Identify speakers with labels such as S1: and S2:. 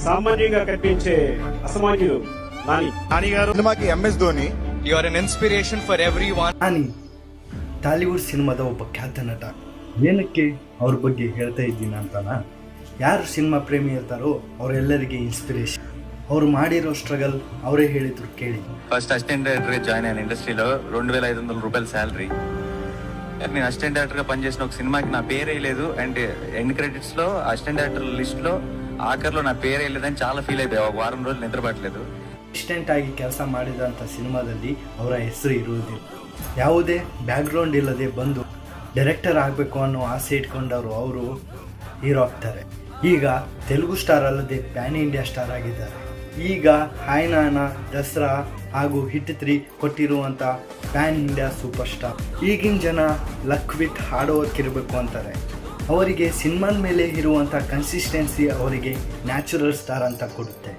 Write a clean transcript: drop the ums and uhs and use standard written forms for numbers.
S1: సామాన్యంగా కనిపించే అసామాన్యుడు నాని గారు.
S2: సినిమాకి MS ధోನಿ.
S3: You are an inspiration for everyone.
S4: Nani Tollywood ಸಿನಿಮಾದ ಒಬ್ಬ ಖ್ಯಾತ ನಟ. ಏನಕ್ಕೆ ಅವ್ರ ಬಗ್ಗೆ ಹೇಳ್ತಾ ಇದ್ದೀನಿ ಅಂತಾನ, ಯಾರು ಸಿನಿಮಾ ಪ್ರೇಮಿ ಇರ್ತಾರೋ ಅವರೆಲ್ಲರಿಗೆ ಇನ್ಸ್ಪಿರೇಷನ್. ಅವ್ರು ಮಾಡಿರೋ ಸ್ಟ್ರಗಲ್ ಅವರೇ ಹೇಳಿದ್ರು ಕೇಳಿ.
S5: ఫస్ట్ అసిస్టెంట్ డైరెక్టర్ గా జాయిన్ అయిన ఇండస్ట్రీలో 2500 రూపాయల శాలరీ. నేను అసిస్టెంట్ డైరెక్టర్ గా పనిచేసిన ఒక సినిమాకి నా పేరే లేదు, అండ్ ఎండ్ క్రెడిట్స్ లో అసిస్టెంట్ డైరెక్టర్ లిస్ట్ లో ఆఖరిలో నా పేరే లేదని చాలా ఫీల్ అయిపోయా. ఒక వారం రోజులు నిద్రపట్టలేదు.
S4: ಅಸಿಸ್ಟೆಂಟ್ ಆಗಿ ಕೆಲಸ ಮಾಡಿದಂಥ ಸಿನಿಮಾದಲ್ಲಿ ಅವರ ಹೆಸರು ಇರುವುದಿಲ್ಲ. ಯಾವುದೇ ಬ್ಯಾಕ್ಗ್ರೌಂಡ್ ಇಲ್ಲದೆ ಬಂದು ಡೈರೆಕ್ಟರ್ ಆಗಬೇಕು ಅನ್ನೋ ಆಸೆ ಇಟ್ಕೊಂಡವರು ಅವರು ಹೀರೋ ಆಗ್ತಾರೆ. ಈಗ ತೆಲುಗು ಸ್ಟಾರ್ ಅಲ್ಲದೆ ಪ್ಯಾನ್ ಇಂಡಿಯಾ ಸ್ಟಾರ್ ಆಗಿದ್ದಾರೆ. ಈಗ ಹಾಯ್ ನಾನ, ದಸರಾ ಹಾಗೂ ಹಿಟ್ 3 ಕೊಟ್ಟಿರುವಂಥ ಪ್ಯಾನ್ ಇಂಡಿಯಾ ಸೂಪರ್ ಸ್ಟಾರ್. ಈಗಿನ ಜನ ಲಕ್ ಬಿಟ್ ಹಾರ್ಡ್ ವರ್ಕ್ ಇರಬೇಕು ಅಂತಾರೆ. ಅವರಿಗೆ ಸಿನಿಮಾದ ಮೇಲೆ ಇರುವಂಥ ಕನ್ಸಿಸ್ಟೆನ್ಸಿ ಅವರಿಗೆ ನ್ಯಾಚುರಲ್ ಸ್ಟಾರ್ ಅಂತ ಕೊಡುತ್ತೆ.